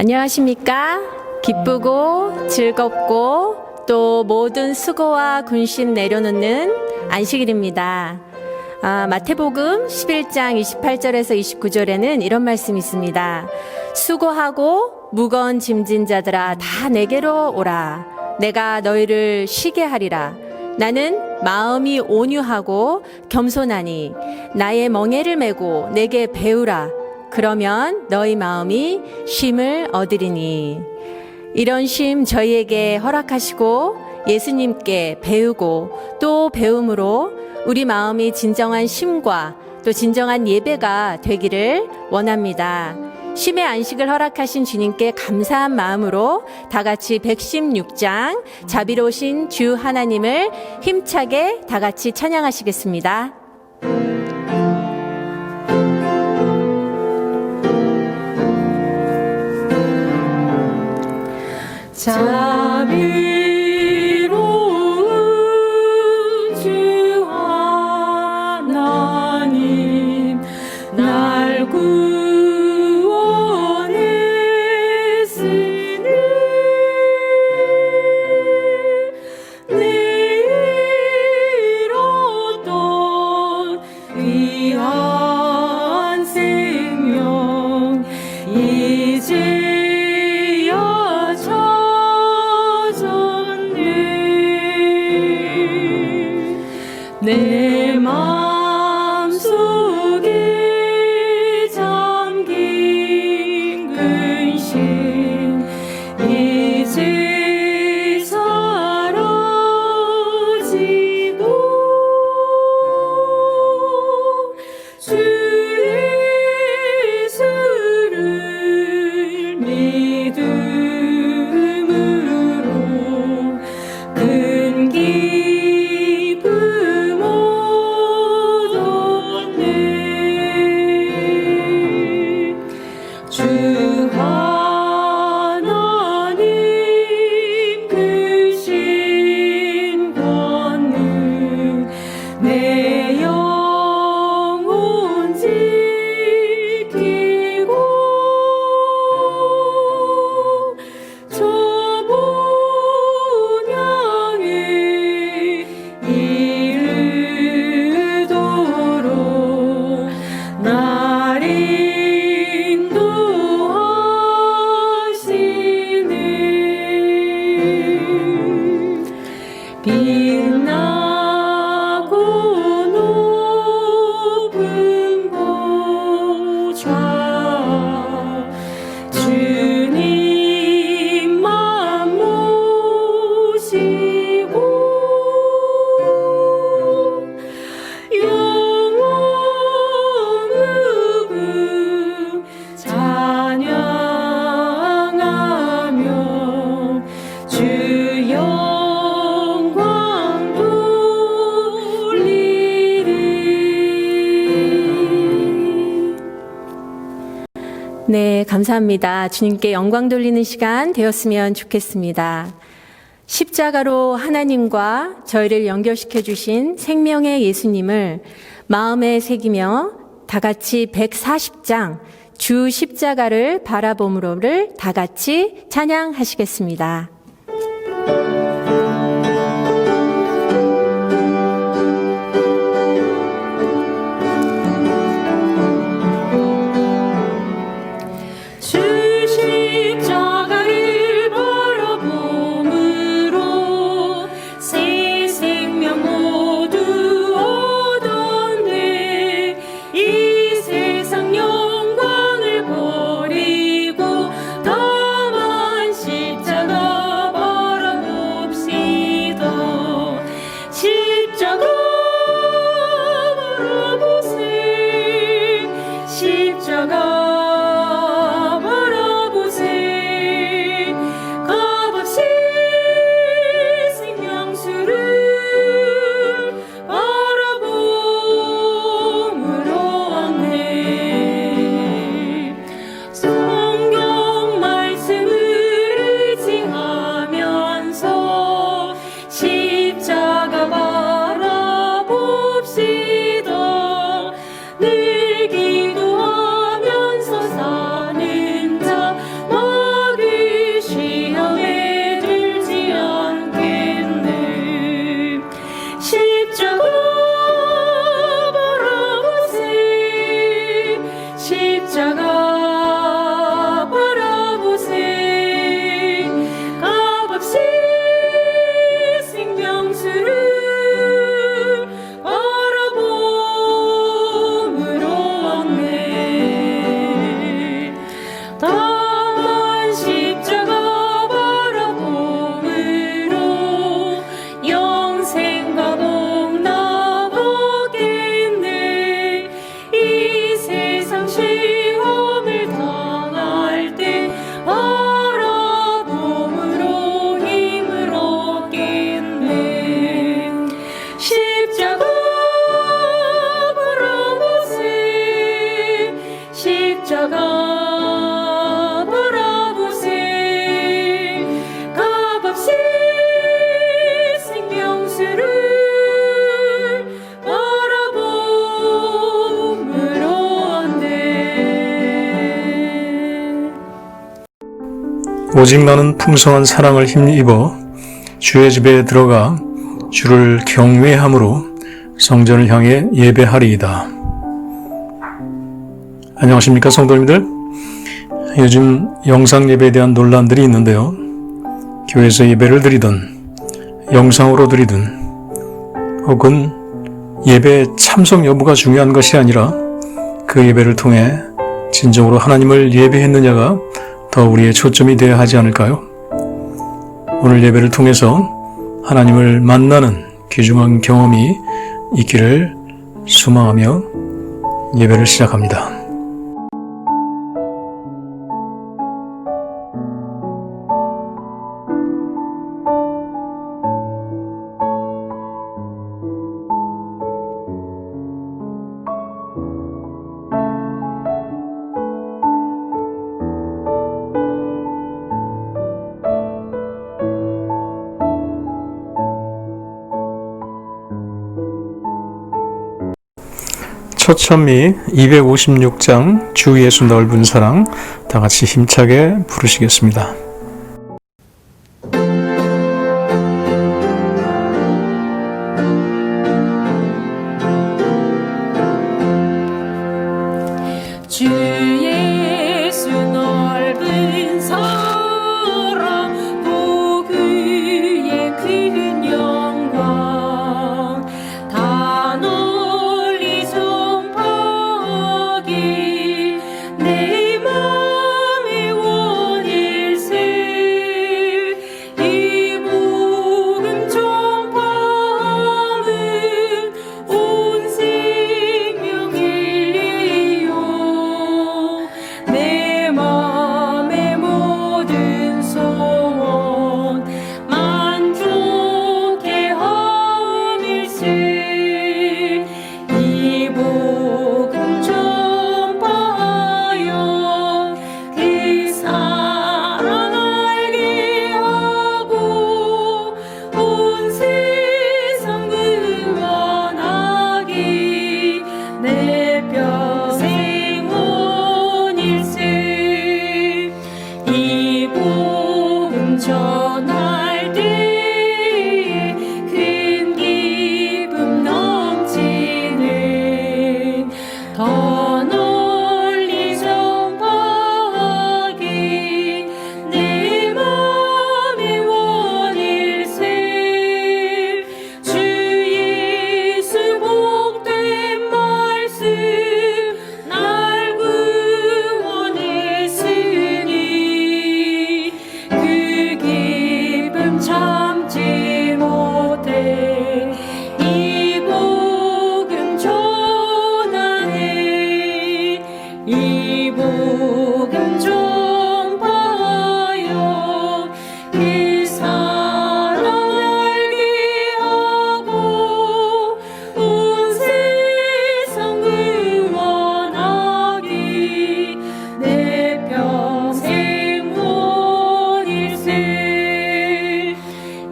안녕하십니까? 기쁘고 즐겁고 또 모든 수고와 군심 내려놓는 안식일입니다. 마태복음 11장 28절에서 29절에는 이런 말씀이 있습니다. 수고하고 무거운 짐진 자들아 다 내게로 오라. 내가 너희를 쉬게 하리라. 나는 마음이 온유하고 겸손하니 나의 멍에를 메고 내게 배우라. 그러면 너희 마음이 쉼을 얻으리니. 이런 쉼 저희에게 허락하시고 예수님께 배우고 또 배움으로 우리 마음이 진정한 쉼과 또 진정한 예배가 되기를 원합니다. 쉼의 안식을 허락하신 주님께 감사한 마음으로 다 같이 116장 자비로우신 주 하나님을 힘차게 다 같이 찬양하시겠습니다. 자비로운 주 하나님 날 구원했으니 내 잃었던 귀한 생명 이제야 내 마음속에 잠긴 근심 이제 사라지고 주 예수를 믿음으로 큰 기쁨 얻었네. 주 하나님 크신 권능 내 영혼 지키고 저 본향에 이르도록 날 인도하시네. 빛나고 높은 보좌 주님만 모시고 영원 무궁 찬양하며 주 영광 돌리리. 네, 감사합니다. 주님께 영광 돌리는 시간 되었으면 좋겠습니다. 십자가로 하나님과 저희를 연결시켜 주신 생명의 예수님을 마음에 새기며 다 같이 140장 주 십자가를 바라봄으로를 다 같이 찬양하시겠습니다. 주 십자가를 바라봄으로 새 생명 모두 얻었네. 이 세상 영광을 버리고 다만 십자가 오직 나는 풍성한 사랑을 힘입어 주의 집에 들어가 주를 경외함으로 성전을 향해 예배하리이다. 안녕하십니까 성도님들. 요즘 영상 예배에 대한 논란들이 있는데요. 교회에서 예배를 드리든 영상으로 드리든 혹은 예배 참석 여부가 중요한 것이 아니라 그 예배를 통해 진정으로 하나님을 예배했느냐가 더 우리의 초점이 되어야 하지 않을까요? 오늘 예배를 통해서 하나님을 만나는 귀중한 경험이 있기를 소망하며 예배를 시작합니다. 초천미 256장 주 예수 넓은 사랑 다 같이 힘차게 부르시겠습니다. 주 예수 넓은 사랑 또 그의 큰 영광 다 널리 전파하기 내 맘의 원일세 이 복음 전파함은 온 생명일리요 내 맘의 모든 소원 만족해 함일세 이 복음 전파하여 그 사랑 알게 하고 온 세상 구원하기 내 평생 원일세 이 복음 전할 때에 큰 기쁨 넘치는 더 널리 전파하기 내 맘의 원일세 주 예수 복된 말씀 날 구원했으니 그 기쁨 참지 못해 이 복음 전하네 이 복음 전파하여 그 사랑 알게 하고 온 세상 구원하기 내 평생 원일세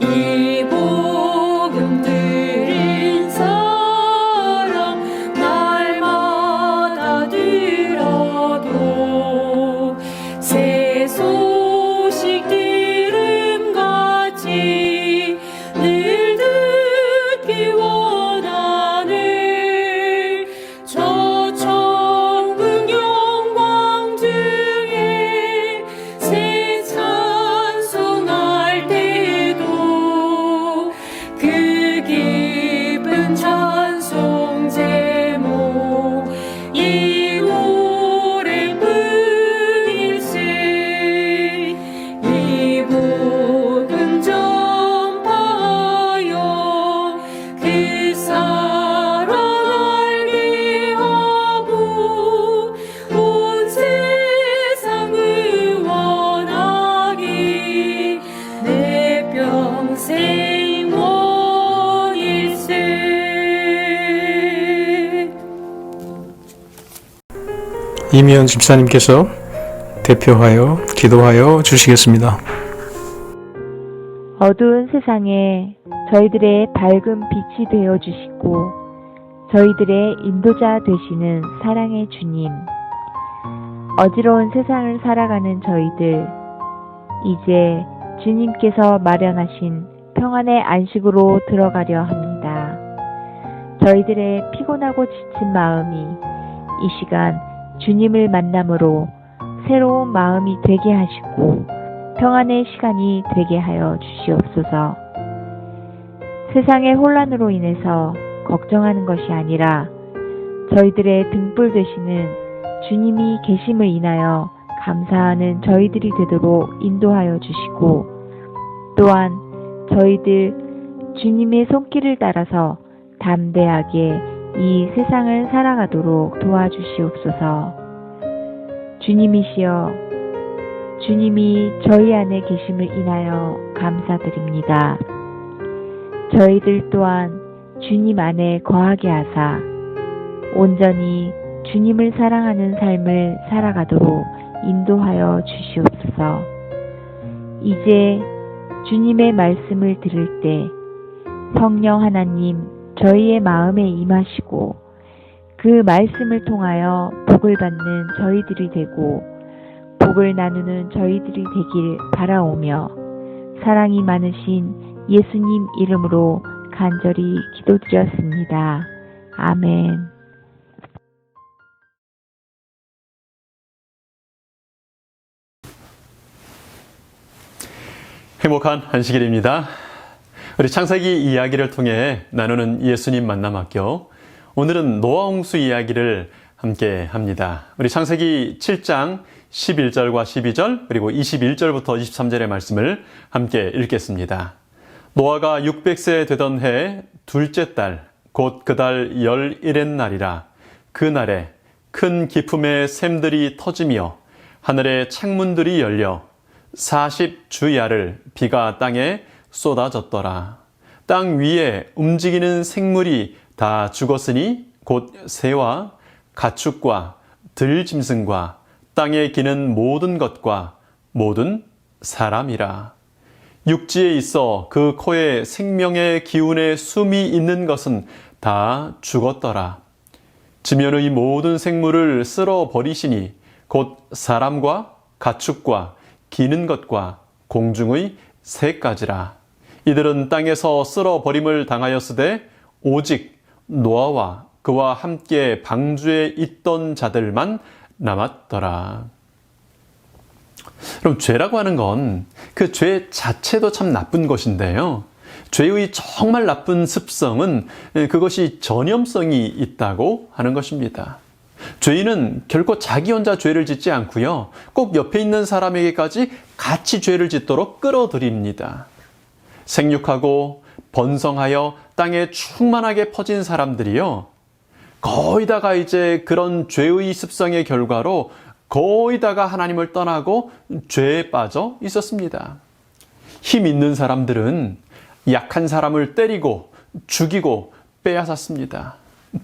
이 복음 들은 사람 날마다 들어도 새 소식 들음같이 늘 듣기 원하네 저 천국 영광 중에 새 찬송할 때도 그 기쁜 찬송 제목 이 오래뿐일세 이 복음 전파하여 그 사랑 알게 하고 온 세상 구원하기 내 평생 원일세 이미연 집사님께서 대표하여 기도하여 주시겠습니다. 어두운 세상에 저희들의 밝은 빛이 되어 주시고 저희들의 인도자 되시는 사랑의 주님, 어지러운 세상을 살아가는 저희들 이제 주님께서 마련하신 평안의 안식으로 들어가려 합니다. 저희들의 피곤하고 지친 마음이 이 시간 주님을 만남으로 새로운 마음이 되게 하시고 평안의 시간이 되게 하여 주시옵소서. 세상의 혼란으로 인해서 걱정하는 것이 아니라 저희들의 등불 되시는 주님이 계심을 인하여 감사하는 저희들이 되도록 인도하여 주시고, 또한 저희들 주님의 손길을 따라서 담대하게 이 세상을 살아가도록 도와주시옵소서. 주님이시여, 주님이 저희 안에 계심을 인하여 감사드립니다. 저희들 또한 주님 안에 거하게 하사 온전히 주님을 사랑하는 삶을 살아가도록 인도하여 주시옵소서. 이제 주님의 말씀을 들을 때 성령 하나님 저희의 마음에 임하시고 그 말씀을 통하여 복을 받는 저희들이 되고 복을 나누는 저희들이 되길 바라오며 사랑이 많으신 예수님 이름으로 간절히 기도드렸습니다. 아멘. 행복한 안식일입니다. 우리 창세기 이야기를 통해 나누는 예수님 만남 학교. 오늘은 노아 홍수 이야기를 함께 합니다. 우리 창세기 7장 11절과 12절 그리고 21절부터 23절의 말씀을 함께 읽겠습니다. 노아가 600세 되던 해 둘째 달 곧 그 달 11의 날이라. 그날에 큰 기품의 샘들이 터지며 하늘의 창문들이 열려 40주야를 비가 땅에 쏟아졌더라. 땅 위에 움직이는 생물이 다 죽었으니 곧 새와 가축과 들짐승과 땅에 기는 모든 것과 모든 사람이라. 육지에 있어 그 코에 생명의 기운의 숨이 있는 것은 다 죽었더라. 지면의 모든 생물을 쓸어 버리시니 곧 사람과 가축과 기는 것과 공중의 새까지라. 이들은 땅에서 쓸어 버림을 당하였으되 오직 노아와 그와 함께 방주에 있던 자들만 남았더라. 그럼 죄라고 하는 건 그 죄 자체도 참 나쁜 것인데요. 죄의 정말 나쁜 습성은 그것이 전염성이 있다고 하는 것입니다. 죄인은 결코 자기 혼자 죄를 짓지 않고요. 꼭 옆에 있는 사람에게까지 같이 죄를 짓도록 끌어들입니다. 생육하고 번성하여 땅에 충만하게 퍼진 사람들이요. 거의 다가 이제 그런 죄의 습성의 결과로 거의 다가 하나님을 떠나고 죄에 빠져 있었습니다. 힘 있는 사람들은 약한 사람을 때리고 죽이고 빼앗았습니다.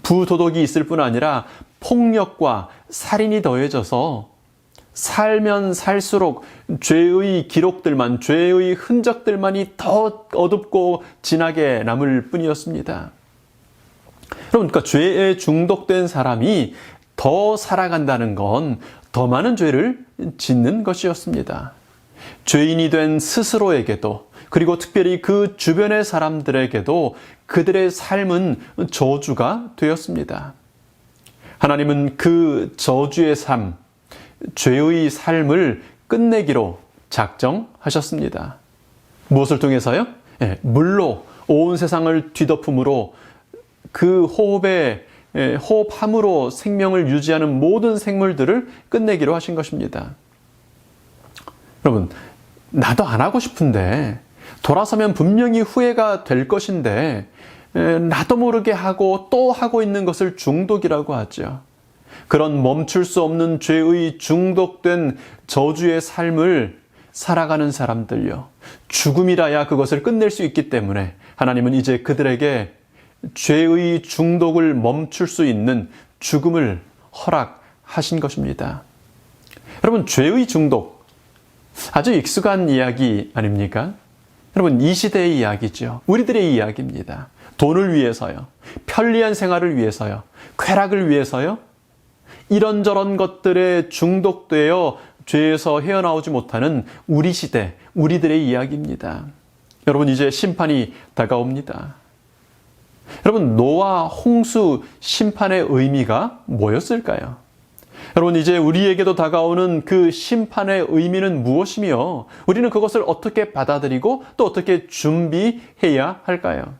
부도덕이 있을 뿐 아니라 폭력과 살인이 더해져서 살면 살수록 죄의 기록들만, 죄의 흔적들만이 더 어둡고 진하게 남을 뿐이었습니다. 그러니까 죄에 중독된 사람이 더 살아간다는 건 더 많은 죄를 짓는 것이었습니다. 죄인이 된 스스로에게도 그리고 특별히 그 주변의 사람들에게도 그들의 삶은 저주가 되었습니다. 하나님은 그 저주의 삶, 죄의 삶을 끝내기로 작정하셨습니다. 무엇을 통해서요? 물로 온 세상을 뒤덮음으로 그 호흡함으로 생명을 유지하는 모든 생물들을 끝내기로 하신 것입니다. 여러분, 나도 안 하고 싶은데 돌아서면 분명히 후회가 될 것인데 나도 모르게 하고 또 하고 있는 것을 중독이라고 하죠. 그런 멈출 수 없는 죄의 중독된 저주의 삶을 살아가는 사람들요. 죽음이라야 그것을 끝낼 수 있기 때문에 하나님은 이제 그들에게 죄의 중독을 멈출 수 있는 죽음을 허락하신 것입니다. 여러분, 죄의 중독 아주 익숙한 이야기 아닙니까? 여러분, 이 시대의 이야기죠. 우리들의 이야기입니다. 돈을 위해서요. 편리한 생활을 위해서요. 쾌락을 위해서요. 이런저런 것들에 중독되어 죄에서 헤어나오지 못하는 우리 시대, 우리들의 이야기입니다. 여러분, 이제 심판이 다가옵니다. 여러분, 노아 홍수 심판의 의미가 뭐였을까요? 여러분, 이제 우리에게도 다가오는 그 심판의 의미는 무엇이며 우리는 그것을 어떻게 받아들이고 또 어떻게 준비해야 할까요?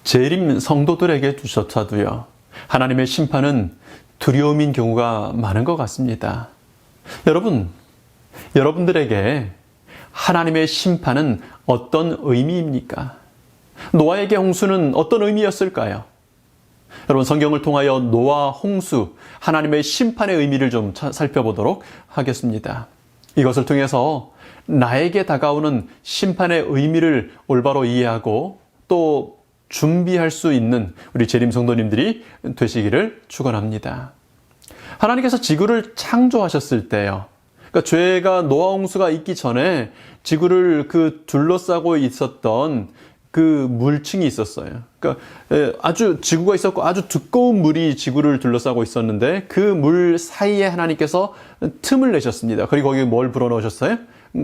재림 성도들에게 두셔서도요, 하나님의 심판은 두려움인 경우가 많은 것 같습니다. 여러분들에게 하나님의 심판은 어떤 의미입니까? 노아에게 홍수는 어떤 의미였을까요? 여러분, 성경을 통하여 노아 홍수, 하나님의 심판의 의미를 좀 살펴보도록 하겠습니다. 이것을 통해서 나에게 다가오는 심판의 의미를 올바로 이해하고 또 준비할 수 있는 우리 재림 성도님들이 되시기를 축원합니다. 하나님께서 지구를 창조하셨을 때요, 그러니까 죄가 노아 홍수가 있기 전에 지구를 둘러싸고 있었던 그 물층이 있었어요. 그러니까 아주 지구가 있었고 아주 두꺼운 물이 지구를 둘러싸고 있었는데 그 물 사이에 하나님께서 틈을 내셨습니다. 그리고 거기에 뭘 불어넣으셨어요?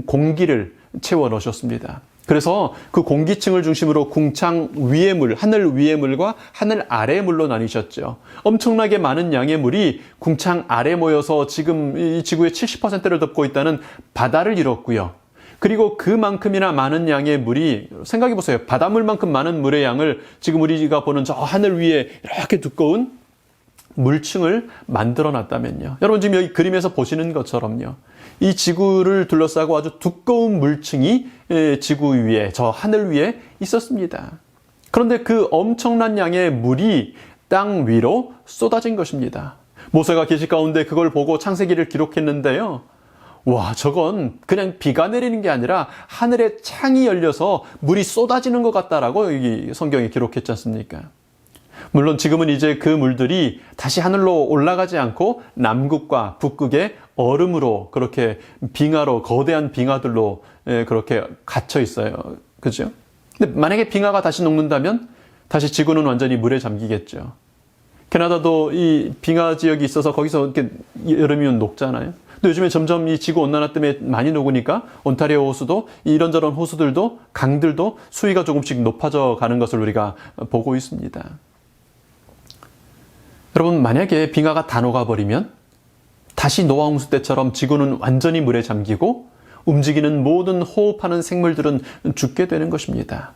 공기를 채워 넣으셨습니다. 그래서 그 공기층을 중심으로 궁창 위의 물, 하늘 위의 물과 하늘 아래의 물로 나뉘셨죠. 엄청나게 많은 양의 물이 궁창 아래 모여서 지금 이 지구의 70%를 덮고 있다는 바다를 이뤘고요. 그리고 그만큼이나 많은 양의 물이, 생각해 보세요. 바닷물만큼 많은 물의 양을 지금 우리가 보는 저 하늘 위에 이렇게 두꺼운 물층을 만들어 놨다면요. 여러분, 지금 여기 그림에서 보시는 것처럼요, 이 지구를 둘러싸고 아주 두꺼운 물층이 지구 위에, 저 하늘 위에 있었습니다. 그런데 그 엄청난 양의 물이 땅 위로 쏟아진 것입니다. 모세가 계시 가운데 그걸 보고 창세기를 기록했는데요, 와, 저건 그냥 비가 내리는 게 아니라 하늘에 창이 열려서 물이 쏟아지는 것 같다라고 여기 성경에 기록했지 않습니까? 물론 지금은 이제 그 물들이 다시 하늘로 올라가지 않고 남극과 북극의 얼음으로, 그렇게 빙하로, 거대한 빙하들로 그렇게 갇혀 있어요. 그죠? 근데 만약에 빙하가 다시 녹는다면 다시 지구는 완전히 물에 잠기겠죠. 캐나다도 이 빙하 지역이 있어서 거기서 이렇게 여름이면 녹잖아요. 근데 요즘에 점점 이 지구 온난화 때문에 많이 녹으니까 온타리오 호수도, 이런저런 호수들도, 강들도 수위가 조금씩 높아져 가는 것을 우리가 보고 있습니다. 여러분, 만약에 빙하가 다 녹아버리면 다시 노아 홍수 때처럼 지구는 완전히 물에 잠기고 움직이는 모든 호흡하는 생물들은 죽게 되는 것입니다.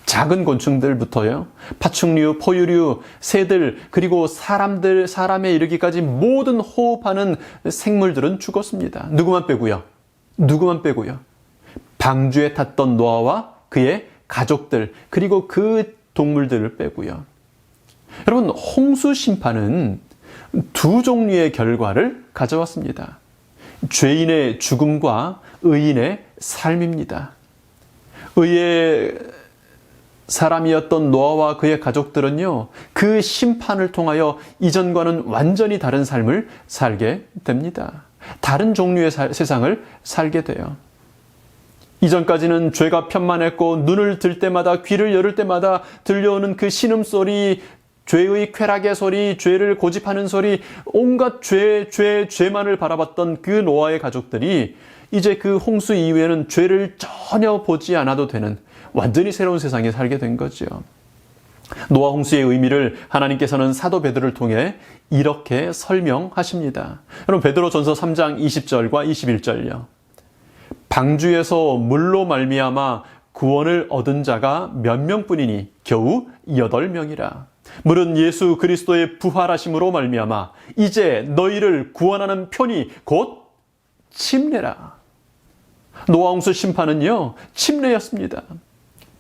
작은 곤충들부터요, 파충류, 포유류, 새들, 그리고 사람에 이르기까지 모든 호흡하는 생물들은 죽었습니다. 누구만 빼고요. 방주에 탔던 노아와 그의 가족들, 그리고 그 동물들을 빼고요. 여러분, 홍수 심판은 두 종류의 결과를 가져왔습니다. 죄인의 죽음과 의인의 삶입니다. 의의 사람이었던 노아와 그의 가족들은요, 그 심판을 통하여 이전과는 완전히 다른 삶을 살게 됩니다. 다른 종류의 세상을 살게 돼요. 이전까지는 죄가 편만했고 눈을 들 때마다, 귀를 열을 때마다 들려오는 그 신음소리, 죄의 쾌락의 소리, 죄를 고집하는 소리, 온갖 죄만을 바라봤던 그 노아의 가족들이 이제 그 홍수 이후에는 죄를 전혀 보지 않아도 되는 완전히 새로운 세상에 살게 된 거죠. 노아 홍수의 의미를 하나님께서는 사도 베드로를 통해 이렇게 설명하십니다. 여러분, 베드로전서 3장 20절과 21절요. 방주에서 물로 말미암아 구원을 얻은 자가 몇 명뿐이니 겨우 8명이라. 물은 예수 그리스도의 부활하심으로 말미암아 이제 너희를 구원하는 편이 곧 침례라. 노아 홍수 심판은요, 침례였습니다.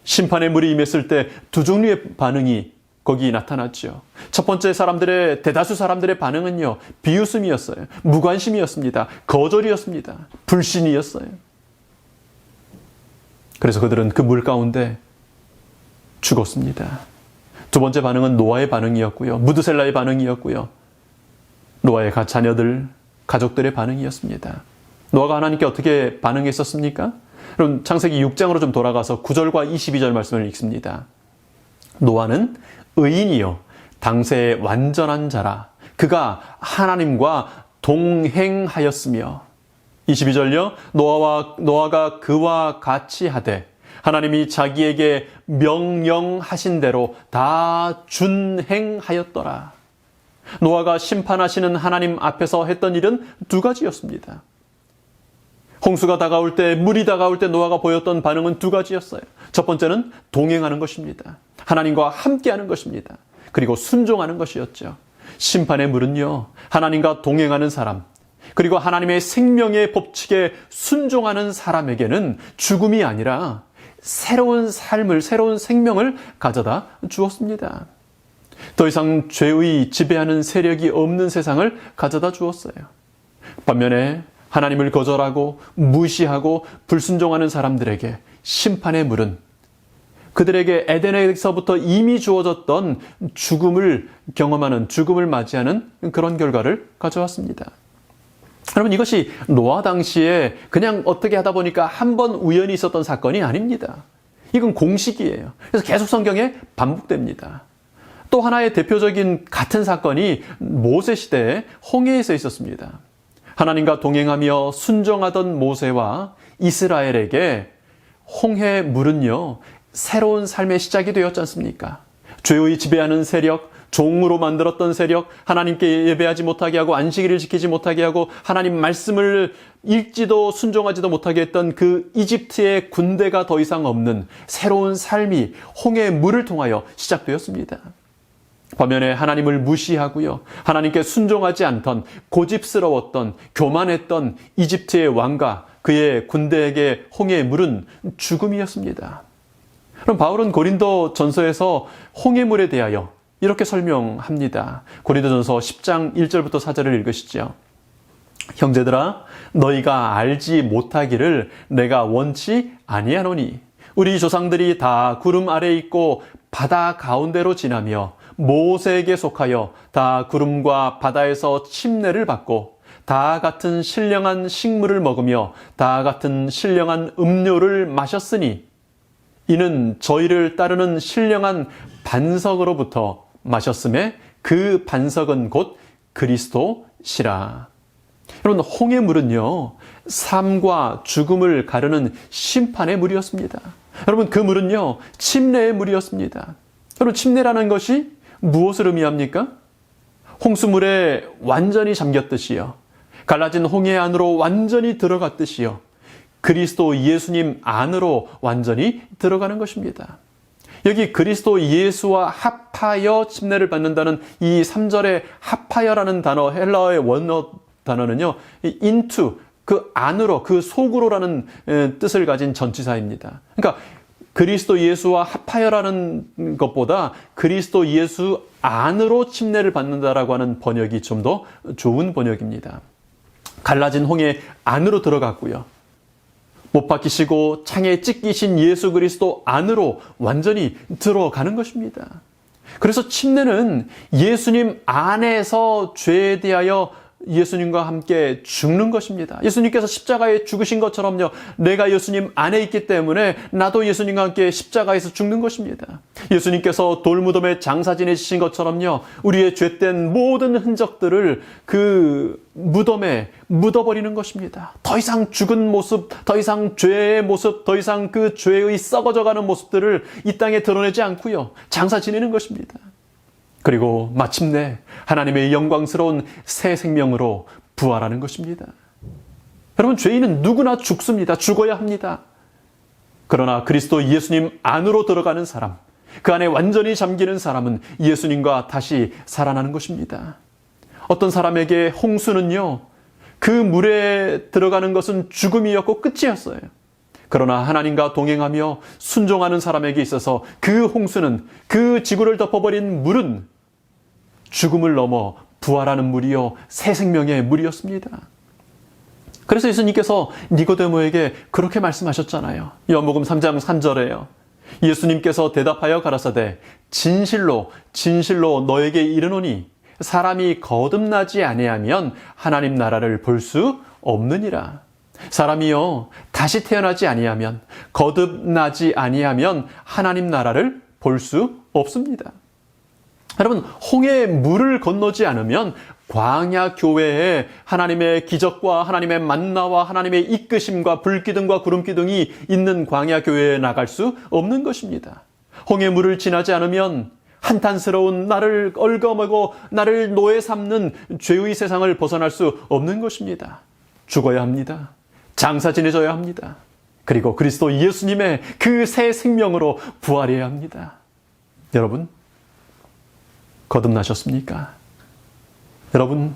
심판의 물이 임했을 때 두 종류의 반응이 거기 나타났죠. 첫 번째 대다수 사람들의 반응은요, 비웃음이었어요. 무관심이었습니다. 거절이었습니다. 불신이었어요. 그래서 그들은 그 물 가운데 죽었습니다. 두 번째 반응은 노아의 반응이었고요. 무드셀라의 반응이었고요. 노아의 자녀들, 가족들의 반응이었습니다. 노아가 하나님께 어떻게 반응했었습니까? 여러분, 창세기 6장으로 좀 돌아가서 9절과 22절 말씀을 읽습니다. 노아는 의인이요 당세의 완전한 자라. 그가 하나님과 동행하였으며 22절요. 노아가 그와 같이 하되 하나님이 자기에게 명령하신 대로 다 준행하였더라. 노아가 심판하시는 하나님 앞에서 했던 일은 두 가지였습니다. 홍수가 다가올 때, 물이 다가올 때 노아가 보였던 반응은 두 가지였어요. 첫 번째는 동행하는 것입니다. 하나님과 함께하는 것입니다. 그리고 순종하는 것이었죠. 심판의 물은요, 하나님과 동행하는 사람, 그리고 하나님의 생명의 법칙에 순종하는 사람에게는 죽음이 아니라 새로운 삶을, 새로운 생명을 가져다 주었습니다. 더 이상 죄의 지배하는 세력이 없는 세상을 가져다 주었어요. 반면에 하나님을 거절하고 무시하고 불순종하는 사람들에게 심판의 물은 그들에게 에덴에서부터 이미 주어졌던 죽음을 경험하는, 죽음을 맞이하는 그런 결과를 가져왔습니다. 여러분, 이것이 노아 당시에 그냥 어떻게 하다 보니까 한 번 우연히 있었던 사건이 아닙니다. 이건 공식이에요. 그래서 계속 성경에 반복됩니다. 또 하나의 대표적인 같은 사건이 모세 시대에 홍해에서 있었습니다. 하나님과 동행하며 순종하던 모세와 이스라엘에게 홍해 물은요, 새로운 삶의 시작이 되었지 않습니까? 죄의 지배하는 세력, 종으로 만들었던 세력, 하나님께 예배하지 못하게 하고 안식일을 지키지 못하게 하고 하나님 말씀을 읽지도 순종하지도 못하게 했던 그 이집트의 군대가 더 이상 없는 새로운 삶이 홍해 물을 통하여 시작되었습니다. 반면에 하나님을 무시하고요, 하나님께 순종하지 않던, 고집스러웠던, 교만했던 이집트의 왕과 그의 군대에게 홍해의 물은 죽음이었습니다. 그럼 바울은 고린도 전서에서 홍해물에 대하여 이렇게 설명합니다. 고린도전서 10장 1절부터 4절을 읽으시죠. 형제들아, 너희가 알지 못하기를 내가 원치 아니하노니 우리 조상들이 다 구름 아래 있고 바다 가운데로 지나며 모세에게 속하여 다 구름과 바다에서 침례를 받고 다 같은 신령한 식물을 먹으며 다 같은 신령한 음료를 마셨으니 이는 저희를 따르는 신령한 반석으로부터 마셨음에 그 반석은 곧 그리스도시라. 여러분, 홍해물은요, 삶과 죽음을 가르는 심판의 물이었습니다. 여러분, 그 물은요, 침례의 물이었습니다. 여러분, 침례라는 것이 무엇을 의미합니까? 홍수물에 완전히 잠겼듯이요, 갈라진 홍해 안으로 완전히 들어갔듯이요, 그리스도 예수님 안으로 완전히 들어가는 것입니다. 여기 그리스도 예수와 합하여 침례를 받는다는 이 3절의 합하여라는 단어, 헬라어의 원어 단어는요, into, 그 안으로, 그 속으로라는 뜻을 가진 전치사입니다. 그러니까 그리스도 예수와 합하여라는 것보다 그리스도 예수 안으로 침례를 받는다라고 하는 번역이 좀 더 좋은 번역입니다. 갈라진 홍해 안으로 들어갔고요, 못 박히시고 창에 찢기신 예수 그리스도 안으로 완전히 들어가는 것입니다. 그래서 침례는 예수님 안에서 죄에 대하여 예수님과 함께 죽는 것입니다. 예수님께서 십자가에 죽으신 것처럼요, 내가 예수님 안에 있기 때문에 나도 예수님과 함께 십자가에서 죽는 것입니다. 예수님께서 돌무덤에 장사 지내신 것처럼요, 우리의 죄된 모든 흔적들을 그 무덤에 묻어버리는 것입니다. 더 이상 죽은 모습, 더 이상 죄의 모습, 더 이상 그 죄의 썩어져가는 모습들을 이 땅에 드러내지 않고요, 장사 지내는 것입니다. 그리고 마침내 하나님의 영광스러운 새 생명으로 부활하는 것입니다. 여러분, 죄인은 누구나 죽습니다. 죽어야 합니다. 그러나 그리스도 예수님 안으로 들어가는 사람, 그 안에 완전히 잠기는 사람은 예수님과 다시 살아나는 것입니다. 어떤 사람에게 홍수는요, 그 물에 들어가는 것은 죽음이었고 끝이었어요. 그러나 하나님과 동행하며 순종하는 사람에게 있어서 그 홍수는, 그 지구를 덮어버린 물은 죽음을 넘어 부활하는 물이요, 새 생명의 물이었습니다. 그래서 예수님께서 니고데모에게 그렇게 말씀하셨잖아요. 요한복음 3장 3절에요. 예수님께서 대답하여 가라사대 진실로 진실로 너에게 이르노니 사람이 거듭나지 아니하면 하나님 나라를 볼 수 없느니라. 사람이요, 다시 태어나지 아니하면, 거듭나지 아니하면 하나님 나라를 볼 수 없습니다. 여러분, 홍해의 물을 건너지 않으면 광야 교회에 하나님의 기적과 하나님의 만나와 하나님의 이끄심과 불기둥과 구름기둥이 있는 광야 교회에 나갈 수 없는 것입니다. 홍해물을 지나지 않으면 한탄스러운 나를 얽어매고 나를 노예 삼는 죄의 세상을 벗어날 수 없는 것입니다. 죽어야 합니다. 장사 지내져야 합니다. 그리고 그리스도 예수님의 그 새 생명으로 부활해야 합니다. 여러분, 거듭나셨습니까? 여러분,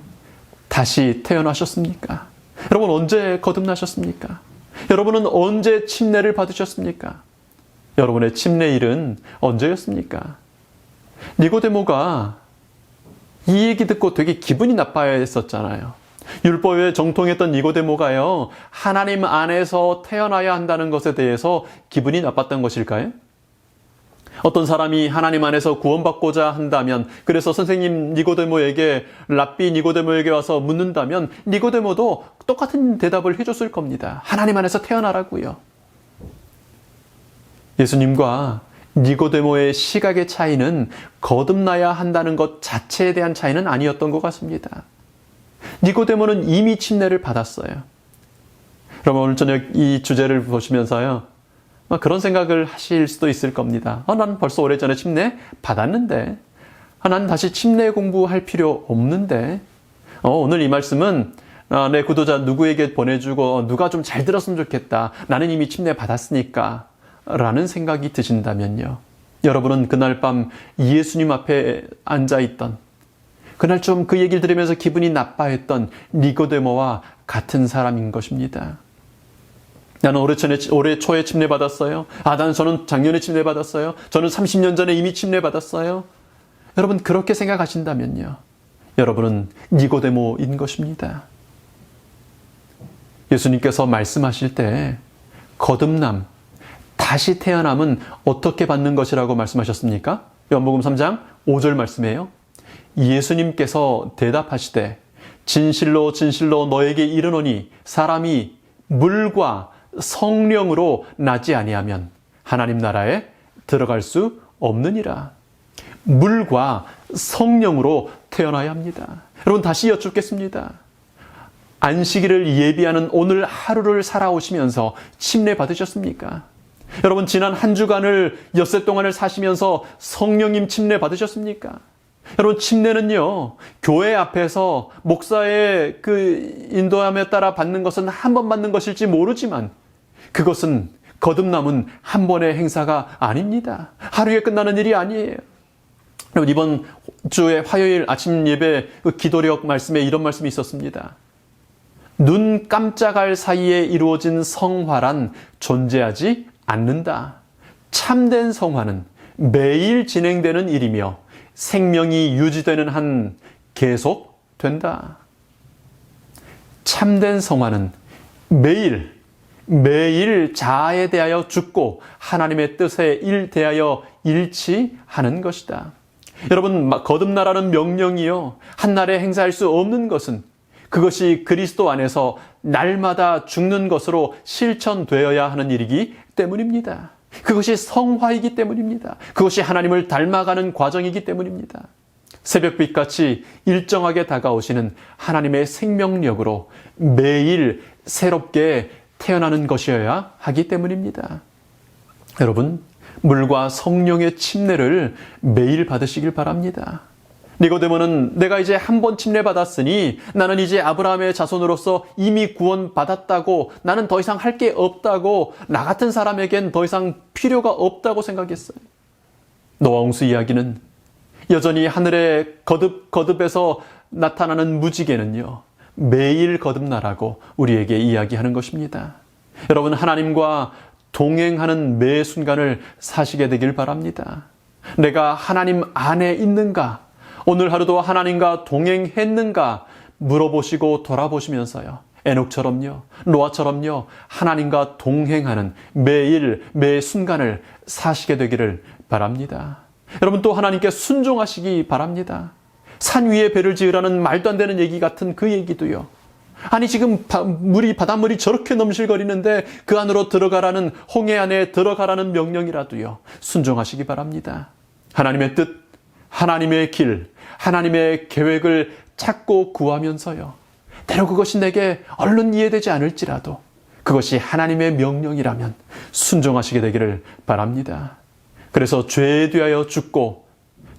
다시 태어나셨습니까? 여러분, 언제 거듭나셨습니까? 여러분은 언제 침례를 받으셨습니까? 여러분의 침례일은 언제였습니까? 니고데모가 이 얘기 듣고 되게 기분이 나빠했었잖아요. 율법에 정통했던 니고데모가요, 하나님 안에서 태어나야 한다는 것에 대해서 기분이 나빴던 것일까요? 어떤 사람이 하나님 안에서 구원받고자 한다면, 그래서 선생님 니고데모에게, 랍비 니고데모에게 와서 묻는다면 니고데모도 똑같은 대답을 해줬을 겁니다. 하나님 안에서 태어나라고요. 예수님과 니고데모의 시각의 차이는 거듭나야 한다는 것 자체에 대한 차이는 아니었던 것 같습니다. 니고데모는 이미 침례를 받았어요. 여러분, 오늘 저녁 이 주제를 보시면서요, 그런 생각을 하실 수도 있을 겁니다. 나는 벌써 오래전에 침례 받았는데, 나는 다시 침례 공부할 필요 없는데, 오늘 이 말씀은 내 구도자 누구에게 보내주고 누가 좀 잘 들었으면 좋겠다. 나는 이미 침례 받았으니까 라는 생각이 드신다면요, 여러분은 그날 밤 예수님 앞에 앉아있던, 그날 좀 그 얘기를 들으면서 기분이 나빠했던 니고데모와 같은 사람인 것입니다. 나는 올해 초에 침례 받았어요. 저는 작년에 침례 받았어요. 저는 30년 전에 이미 침례 받았어요. 여러분, 그렇게 생각하신다면요, 여러분은 니고데모인 것입니다. 예수님께서 말씀하실 때 거듭남, 다시 태어남은 어떻게 받는 것이라고 말씀하셨습니까? 요한복음 3장 5절 말씀이에요. 예수님께서 대답하시되 진실로 진실로 너에게 이르노니 사람이 물과 성령으로 나지 아니하면 하나님 나라에 들어갈 수 없느니라. 물과 성령으로 태어나야 합니다. 여러분, 다시 여쭙겠습니다. 안식일을 예비하는 오늘 하루를 살아오시면서 침례 받으셨습니까? 여러분, 지난 한 주간을 엿새 동안을 사시면서 성령님 침례 받으셨습니까? 여러분, 침례는요, 교회 앞에서 목사의 그 인도함에 따라 받는 것은 한 번 받는 것일지 모르지만, 그것은, 거듭남은 한 번의 행사가 아닙니다. 하루에 끝나는 일이 아니에요. 여러분, 이번 주에 화요일 아침 예배 그 기도력 말씀에 이런 말씀이 있었습니다. 눈 깜짝할 사이에 이루어진 성화란 존재하지 않는다. 참된 성화는 매일 진행되는 일이며 생명이 유지되는 한 계속된다. 참된 성화는 매일 자아에 대하여 죽고 하나님의 뜻에 대하여 일치하는 것이다. 여러분, 거듭나라는 명령이요, 한날에 행사할 수 없는 것은 그것이 그리스도 안에서 날마다 죽는 것으로 실천되어야 하는 일이기 때문입니다. 그것이 성화이기 때문입니다. 그것이 하나님을 닮아가는 과정이기 때문입니다. 새벽빛같이 일정하게 다가오시는 하나님의 생명력으로 매일 새롭게 태어나는 것이어야 하기 때문입니다. 여러분, 물과 성령의 침례를 매일 받으시길 바랍니다. 니고데모는 내가 이제 한 번 침례 받았으니 나는 이제 아브라함의 자손으로서 이미 구원받았다고, 나는 더 이상 할 게 없다고, 나 같은 사람에겐 더 이상 필요가 없다고 생각했어요. 노아 홍수 이야기는 여전히 하늘의 거듭에서 나타나는 무지개는요, 매일 거듭나라고 우리에게 이야기하는 것입니다. 여러분, 하나님과 동행하는 매 순간을 사시게 되길 바랍니다. 내가 하나님 안에 있는가? 오늘 하루도 하나님과 동행했는가? 물어보시고 돌아보시면서요, 에녹처럼요, 노아처럼요, 하나님과 동행하는 매일 매 순간을 사시게 되기를 바랍니다. 여러분, 또 하나님께 순종하시기 바랍니다. 산 위에 배를 지으라는 말도 안 되는 얘기 같은 그 얘기도요, 아니 지금 바닷물이 저렇게 넘실거리는데 그 안으로 들어가라는, 홍해 안에 들어가라는 명령이라도요, 순종하시기 바랍니다. 하나님의 뜻, 하나님의 길, 하나님의 계획을 찾고 구하면서요. 때로 그것이 내게 얼른 이해되지 않을지라도 그것이 하나님의 명령이라면 순종하시게 되기를 바랍니다. 그래서 죄에 대하여 죽고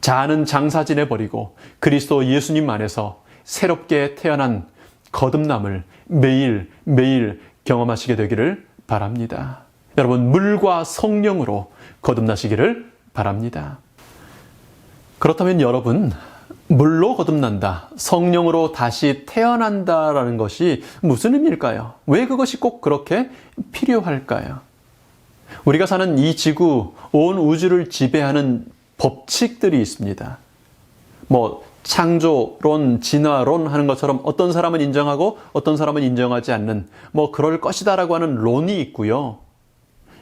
자아는 장사 지내버리고 그리스도 예수님 안에서 새롭게 태어난 거듭남을 매일 경험하시게 되기를 바랍니다. 여러분, 물과 성령으로 거듭나시기를 바랍니다. 그렇다면 여러분, 물로 거듭난다, 성령으로 다시 태어난다라는 것이 무슨 의미일까요? 왜 그것이 꼭 그렇게 필요할까요? 우리가 사는 이 지구, 온 우주를 지배하는 법칙들이 있습니다. 창조론, 진화론 하는 것처럼 어떤 사람은 인정하고 어떤 사람은 인정하지 않는 그럴 것이다라고 하는 론이 있고요.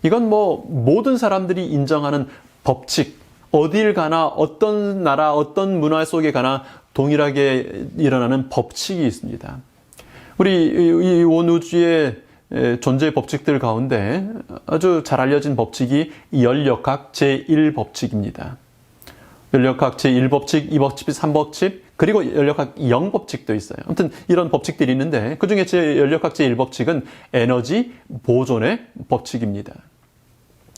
이건 모든 사람들이 인정하는 법칙, 어딜 가나 어떤 나라, 어떤 문화 속에 가나 동일하게 일어나는 법칙이 있습니다. 우리 이 온 우주의 존재 법칙들 가운데 아주 잘 알려진 법칙이 연력학 제1법칙입니다. 연력학 제1법칙, 2법칙, 3법칙, 그리고 연력학 0법칙도 있어요. 아무튼 이런 법칙들이 있는데 그중에 연력학 제1법칙은 에너지 보존의 법칙입니다.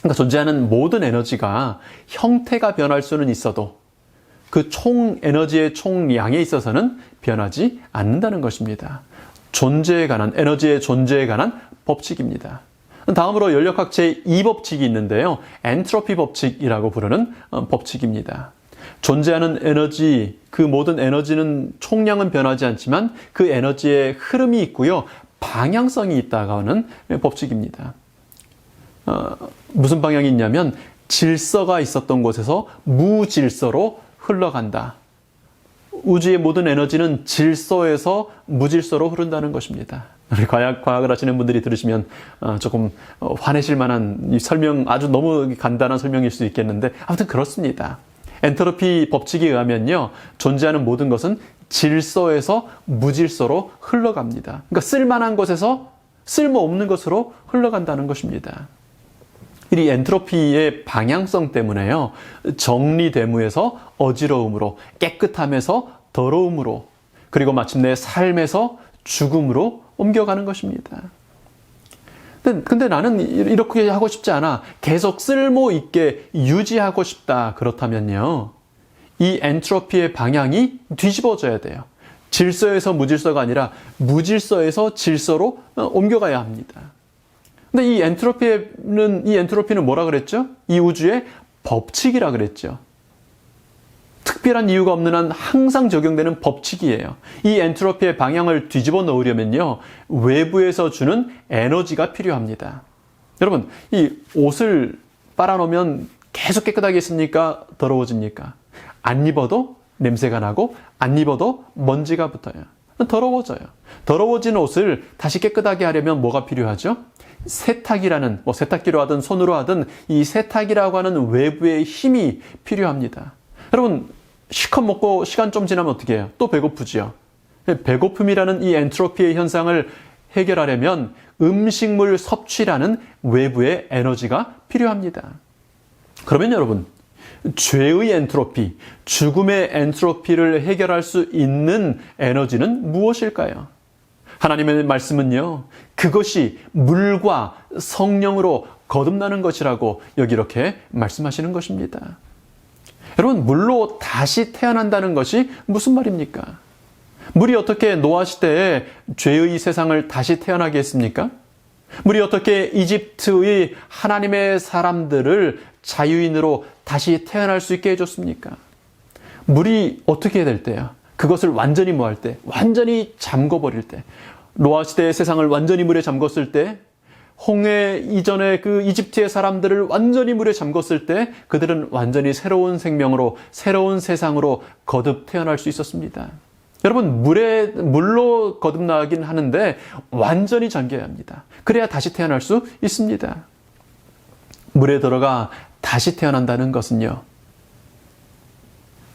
그러니까 존재하는 모든 에너지가 형태가 변할 수는 있어도 그 총 에너지의 총량에 있어서는 변하지 않는다는 것입니다. 존재에 관한, 에너지의 존재에 관한 법칙입니다. 다음으로 연력학 제2법칙이 있는데요. 엔트로피 법칙이라고 부르는 법칙입니다. 존재하는 에너지, 그 모든 에너지는 총량은 변하지 않지만 그 에너지의 흐름이 있고요. 방향성이 있다고 하는 법칙입니다. 무슨 방향이 있냐면 질서가 있었던 곳에서 무질서로 흘러간다. 우주의 모든 에너지는 질서에서 무질서로 흐른다는 것입니다. 우리 과학을 하시는 분들이 들으시면 조금 화내실 만한 설명, 아주 너무 간단한 설명일 수 있겠는데 아무튼 그렇습니다. 엔트로피 법칙에 의하면요, 존재하는 모든 것은 질서에서 무질서로 흘러갑니다. 그러니까 쓸만한 것에서 쓸모없는 것으로 흘러간다는 것입니다. 이 엔트로피의 방향성 때문에요, 정리됨에서 어지러움으로, 깨끗함에서 더러움으로, 그리고 마침내 삶에서 죽음으로 옮겨가는 것입니다. 근데 나는 이렇게 하고 싶지 않아. 계속 쓸모 있게 유지하고 싶다. 그렇다면요, 이 엔트로피의 방향이 뒤집어져야 돼요. 질서에서 무질서가 아니라 무질서에서 질서로 옮겨가야 합니다. 근데 이 엔트로피는 뭐라 그랬죠? 이 우주의 법칙이라 그랬죠. 특별한 이유가 없는 한 항상 적용되는 법칙이에요. 이 엔트로피의 방향을 뒤집어 놓으려면요, 외부에서 주는 에너지가 필요합니다. 여러분, 이 옷을 빨아놓으면 계속 깨끗하게 있습니까? 더러워집니까? 안 입어도 냄새가 나고 안 입어도 먼지가 붙어요. 더러워져요. 더러워진 옷을 다시 깨끗하게 하려면 뭐가 필요하죠? 세탁이라는, 세탁기로 하든 손으로 하든 이 세탁이라고 하는 외부의 힘이 필요합니다. 여러분, 실컷 먹고 시간 좀 지나면 어떻게 해요? 또 배고프지요. 배고픔이라는 이 엔트로피의 현상을 해결하려면 음식물 섭취라는 외부의 에너지가 필요합니다. 그러면 여러분, 죄의 엔트로피, 죽음의 엔트로피를 해결할 수 있는 에너지는 무엇일까요? 하나님의 말씀은요, 그것이 물과 성령으로 거듭나는 것이라고 여기 이렇게 말씀하시는 것입니다. 여러분, 물로 다시 태어난다는 것이 무슨 말입니까? 물이 어떻게 노아 시대에 죄의 세상을 다시 태어나게 했습니까? 물이 어떻게 이집트의 하나님의 사람들을 자유인으로 다시 태어날 수 있게 해줬습니까? 물이 어떻게 될 때야? 그것을 완전히 뭐할 때? 완전히 잠궈버릴 때. 노아 시대의 세상을 완전히 물에 잠궜을 때, 홍해 이전에 그 이집트의 사람들을 완전히 물에 잠궜을 때 그들은 완전히 새로운 생명으로, 새로운 세상으로 거듭 태어날 수 있었습니다. 여러분, 물로 거듭나긴 하는데 완전히 잠겨야 합니다. 그래야 다시 태어날 수 있습니다. 물에 들어가 다시 태어난다는 것은요,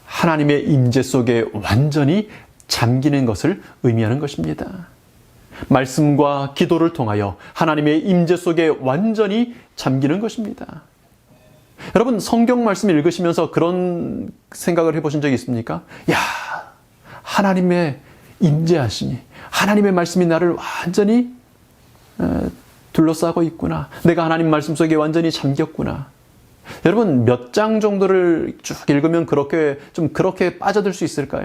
하나님의 임재 속에 완전히 잠기는 것을 의미하는 것입니다. 말씀과 기도를 통하여 하나님의 임재 속에 완전히 잠기는 것입니다. 여러분, 성경 말씀 읽으시면서 그런 생각을 해보신 적이 있습니까? 야, 하나님의 임재하시니 하나님의 말씀이 나를 완전히 둘러싸고 있구나. 내가 하나님 말씀 속에 완전히 잠겼구나. 여러분 몇 장 정도를 쭉 읽으면 그렇게 빠져들 수 있을까요?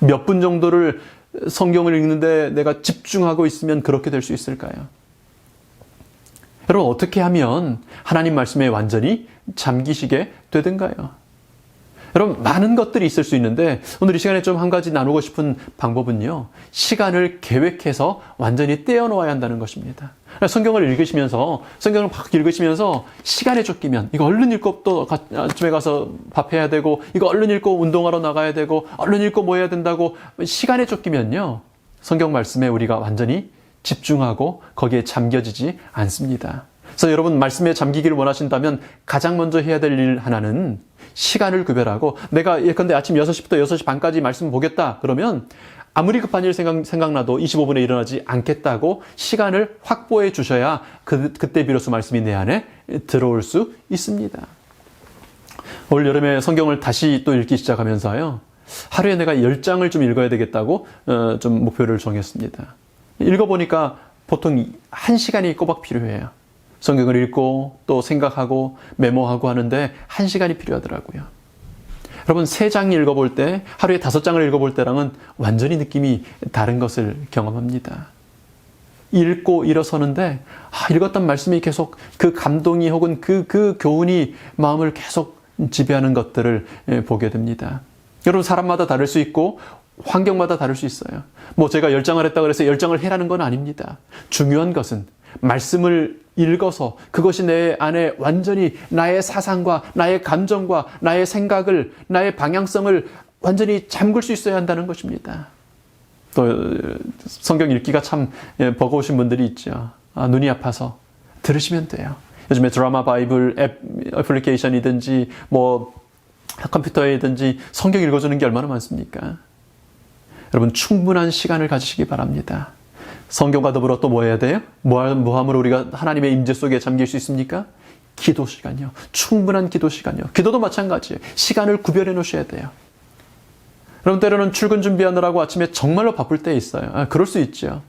몇 분 정도를 성경을 읽는데 내가 집중하고 있으면 그렇게 될 수 있을까요? 여러분 어떻게 하면 하나님 말씀에 완전히 잠기시게 되든가요? 여러분 많은 것들이 있을 수 있는데 오늘 이 시간에 좀 한 가지 나누고 싶은 방법은요. 시간을 계획해서 완전히 떼어놓아야 한다는 것입니다. 성경을 읽으시면서 성경을 막 읽으시면서 시간에 쫓기면 이거 얼른 읽고 또 아침에 가서 밥해야 되고 이거 얼른 읽고 운동하러 나가야 되고 얼른 읽고 뭐 해야 된다고 시간에 쫓기면요. 성경 말씀에 우리가 완전히 집중하고 거기에 잠겨지지 않습니다. 그래서 여러분 말씀에 잠기기를 원하신다면 가장 먼저 해야 될 일 하나는 시간을 구별하고 내가 예컨대 아침 6시부터 6시 반까지 말씀 보겠다 그러면 아무리 급한 일 생각나도 25분에 일어나지 않겠다고 시간을 확보해 주셔야 그때 비로소 말씀이 내 안에 들어올 수 있습니다. 올 여름에 성경을 다시 또 읽기 시작하면서요. 하루에 내가 10장을 좀 읽어야 되겠다고 좀 목표를 정했습니다. 읽어보니까 보통 1시간이 꼬박 필요해요. 성경을 읽고 또 생각하고 메모하고 하는데 1시간이 필요하더라고요. 여러분 3장 읽어볼 때 하루에 5장을 읽어볼 때랑은 완전히 느낌이 다른 것을 경험합니다. 읽고 일어서는데 읽었던 말씀이 계속 그 감동이 혹은 그 교훈이 마음을 계속 지배하는 것들을 보게 됩니다. 여러분 사람마다 다를 수 있고 환경마다 다를 수 있어요. 뭐 제가 10장을 했다 그래서 10장을 해라는 건 아닙니다. 중요한 것은 말씀을 읽어서 그것이 내 안에 완전히 나의 사상과 나의 감정과 나의 생각을 나의 방향성을 완전히 잠글 수 있어야 한다는 것입니다. 또 성경 읽기가 참 버거우신 분들이 있죠. 눈이 아파서 들으시면 돼요. 요즘에 드라마 바이블 애플리케이션이든지 뭐 컴퓨터에든지 성경 읽어주는 게 얼마나 많습니까? 여러분 충분한 시간을 가지시기 바랍니다. 성경과 더불어 또 뭐 해야 돼요? 뭐 함으로 우리가 하나님의 임재 속에 잠길 수 있습니까? 기도 시간이요. 충분한 기도 시간이요. 기도도 마찬가지예요. 시간을 구별해 놓으셔야 돼요. 여러분 때로는 출근 준비하느라고 아침에 정말로 바쁠 때 있어요. 그럴 수 있죠.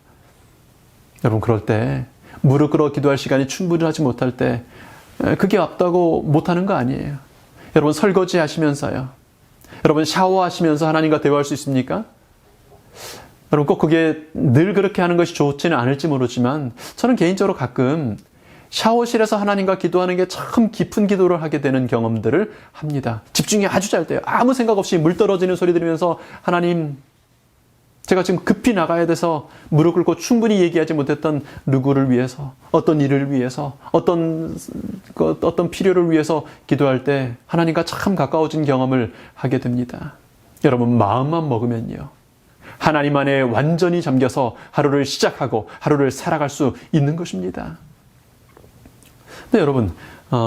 여러분 그럴 때 무릎 꿇어 기도할 시간이 충분하지 못할 때 그게 없다고 못하는 거 아니에요. 여러분 설거지 하시면서요. 여러분 샤워하시면서 하나님과 대화할 수 있습니까? 여러분 꼭 그게 늘 그렇게 하는 것이 좋지는 않을지 모르지만 저는 개인적으로 가끔 샤워실에서 하나님과 기도하는 게 참 깊은 기도를 하게 되는 경험들을 합니다. 집중이 아주 잘 돼요. 아무 생각 없이 물 떨어지는 소리 들으면서 하나님 제가 지금 급히 나가야 돼서 무릎 꿇고 충분히 얘기하지 못했던 누구를 위해서 어떤 일을 위해서 어떤 필요를 위해서 기도할 때 하나님과 참 가까워진 경험을 하게 됩니다. 여러분 마음만 먹으면요. 하나님 안에 완전히 잠겨서 하루를 시작하고 하루를 살아갈 수 있는 것입니다. 네, 여러분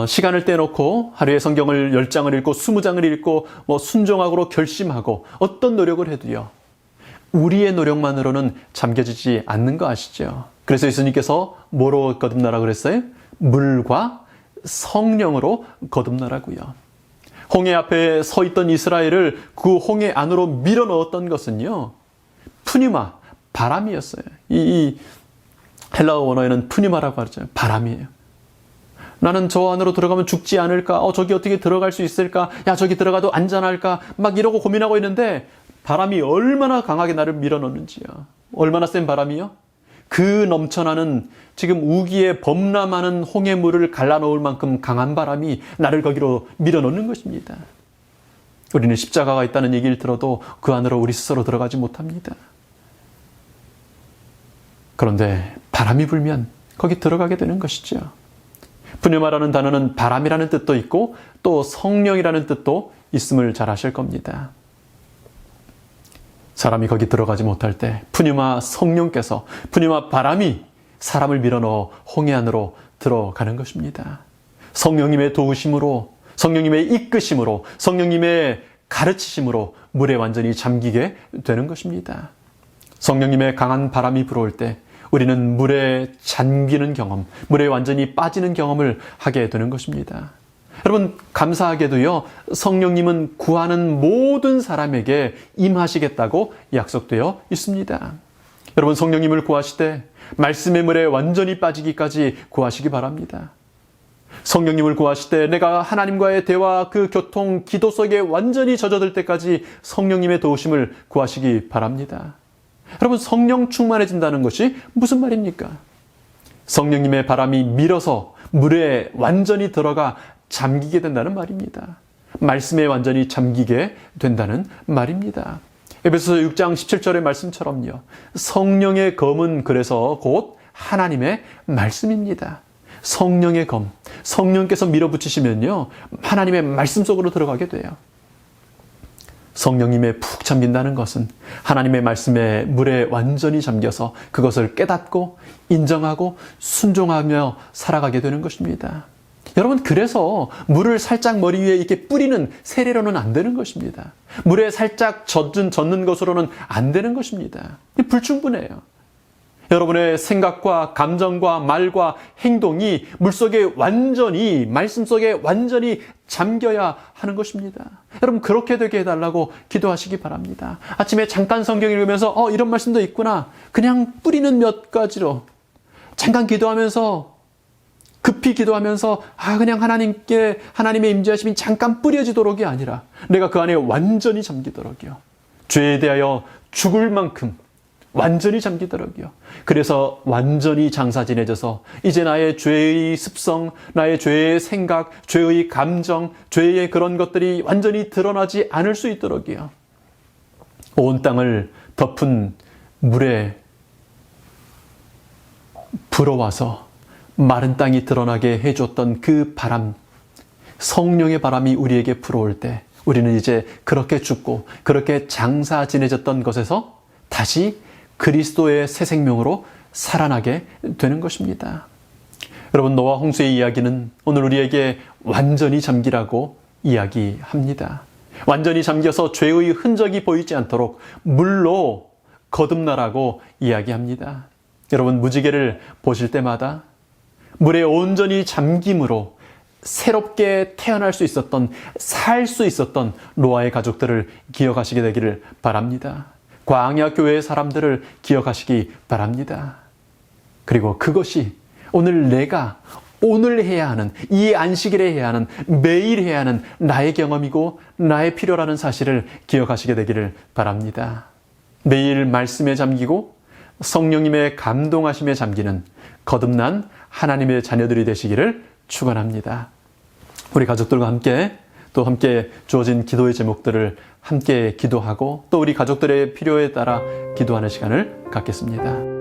시간을 떼놓고 하루에 성경을 10장을 읽고 20장을 읽고 순종하고 결심하고 어떤 노력을 해도요. 우리의 노력만으로는 잠겨지지 않는 거 아시죠? 그래서 예수님께서 뭐로 거듭나라고 그랬어요? 물과 성령으로 거듭나라고요. 홍해 앞에 서 있던 이스라엘을 그 홍해 안으로 밀어 넣었던 것은요. 푸니마, 바람이었어요. 이 헬라어 원어에는 푸니마라고 하죠. 바람이에요. 나는 저 안으로 들어가면 죽지 않을까? 저기 어떻게 들어갈 수 있을까? 야, 저기 들어가도 안전할까? 막 이러고 고민하고 있는데 바람이 얼마나 강하게 나를 밀어넣는지요. 얼마나 센 바람이요? 그 넘쳐나는 지금 우기에 범람하는 홍해물을 갈라놓을 만큼 강한 바람이 나를 거기로 밀어넣는 것입니다. 우리는 십자가가 있다는 얘기를 들어도 그 안으로 우리 스스로 들어가지 못합니다. 그런데 바람이 불면 거기 들어가게 되는 것이죠. 푸뉴마라는 단어는 바람이라는 뜻도 있고 또 성령이라는 뜻도 있음을 잘 아실 겁니다. 사람이 거기 들어가지 못할 때 푸뉴마 성령께서 푸뉴마 바람이 사람을 밀어넣어 홍해 안으로 들어가는 것입니다. 성령님의 도우심으로 성령님의 이끄심으로 성령님의 가르치심으로 물에 완전히 잠기게 되는 것입니다. 성령님의 강한 바람이 불어올 때 우리는 물에 잠기는 경험, 물에 완전히 빠지는 경험을 하게 되는 것입니다. 여러분, 감사하게도요, 성령님은 구하는 모든 사람에게 임하시겠다고 약속되어 있습니다. 여러분, 성령님을 구하시되 말씀의 물에 완전히 빠지기까지 구하시기 바랍니다. 성령님을 구하시되 내가 하나님과의 대화, 그 교통, 기도 속에 완전히 젖어들 때까지 성령님의 도우심을 구하시기 바랍니다. 여러분, 성령 충만해진다는 것이 무슨 말입니까? 성령님의 바람이 밀어서 물에 완전히 들어가 잠기게 된다는 말입니다. 말씀에 완전히 잠기게 된다는 말입니다. 에베소서 6장 17절의 말씀처럼요. 성령의 검은 그래서 곧 하나님의 말씀입니다. 성령의 검, 성령께서 밀어붙이시면요, 하나님의 말씀 속으로 들어가게 돼요. 성령님에 푹 잠긴다는 것은 하나님의 말씀에 물에 완전히 잠겨서 그것을 깨닫고 인정하고 순종하며 살아가게 되는 것입니다. 여러분, 그래서 물을 살짝 머리 위에 이렇게 뿌리는 세례로는 안 되는 것입니다. 물에 살짝 젖는 것으로는 안 되는 것입니다. 불충분해요. 여러분의 생각과 감정과 말과 행동이 물속에 완전히, 말씀 속에 완전히 잠겨야 하는 것입니다. 여러분, 그렇게 되게 해달라고 기도하시기 바랍니다. 아침에 잠깐 성경 읽으면서 이런 말씀도 있구나. 그냥 뿌리는 몇 가지로 잠깐 기도하면서, 급히 기도하면서 그냥 하나님의 임재하심이 잠깐 뿌려지도록이 아니라 내가 그 안에 완전히 잠기도록이요. 죄에 대하여 죽을 만큼 완전히 잠기도록이요. 그래서 완전히 장사지내져서 이제 나의 죄의 습성, 나의 죄의 생각, 죄의 감정, 죄의 그런 것들이 완전히 드러나지 않을 수 있도록이요. 온 땅을 덮은 물에 불어와서 마른 땅이 드러나게 해줬던 그 바람, 성령의 바람이 우리에게 불어올 때 우리는 이제 그렇게 죽고 그렇게 장사 지내졌던 것에서 다시 그리스도의 새 생명으로 살아나게 되는 것입니다. 여러분, 노아 홍수의 이야기는 오늘 우리에게 완전히 잠기라고 이야기합니다. 완전히 잠겨서 죄의 흔적이 보이지 않도록 물로 거듭나라고 이야기합니다. 여러분, 무지개를 보실 때마다 물에 온전히 잠김으로 새롭게 태어날 수 있었던, 살 수 있었던 노아의 가족들을 기억하시게 되기를 바랍니다. 광야 교회의 사람들을 기억하시기 바랍니다. 그리고 그것이 오늘 내가 오늘 해야 하는, 이 안식일에 해야 하는, 매일 해야 하는 나의 경험이고 나의 필요라는 사실을 기억하시게 되기를 바랍니다. 매일 말씀에 잠기고 성령님의 감동하심에 잠기는 거듭난 하나님의 자녀들이 되시기를 축원합니다. 우리 가족들과 함께 또 함께 주어진 기도의 제목들을 함께 기도하고 또 우리 가족들의 필요에 따라 기도하는 시간을 갖겠습니다.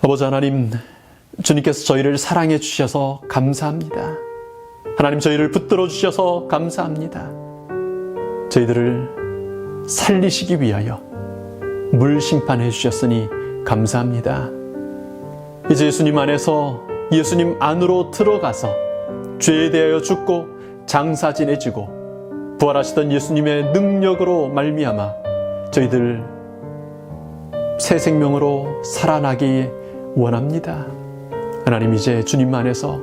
아버지 하나님, 주님께서 저희를 사랑해 주셔서 감사합니다. 하나님, 저희를 붙들어 주셔서 감사합니다. 저희들을 살리시기 위하여 물 심판해 주셨으니 감사합니다. 이제 예수님 안에서, 예수님 안으로 들어가서 죄에 대하여 죽고 장사 지내지고 부활하시던 예수님의 능력으로 말미암아 저희들 새 생명으로 살아나기 원합니다. 하나님, 이제 주님 안에서,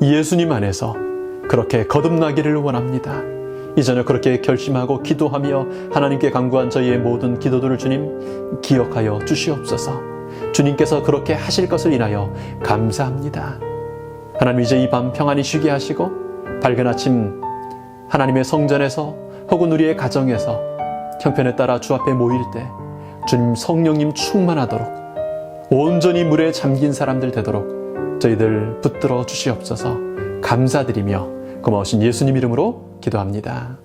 예수님 안에서 그렇게 거듭나기를 원합니다. 이 저녁 그렇게 결심하고 기도하며 하나님께 간구한 저희의 모든 기도들을 주님 기억하여 주시옵소서. 주님께서 그렇게 하실 것을 인하여 감사합니다. 하나님, 이제 이 밤 평안히 쉬게 하시고 밝은 아침 하나님의 성전에서 혹은 우리의 가정에서 형편에 따라 주 앞에 모일 때 주님 성령님 충만하도록 온전히 물에 잠긴 사람들 되도록 저희들 붙들어 주시옵소서. 감사드리며 고마우신 예수님 이름으로 기도합니다.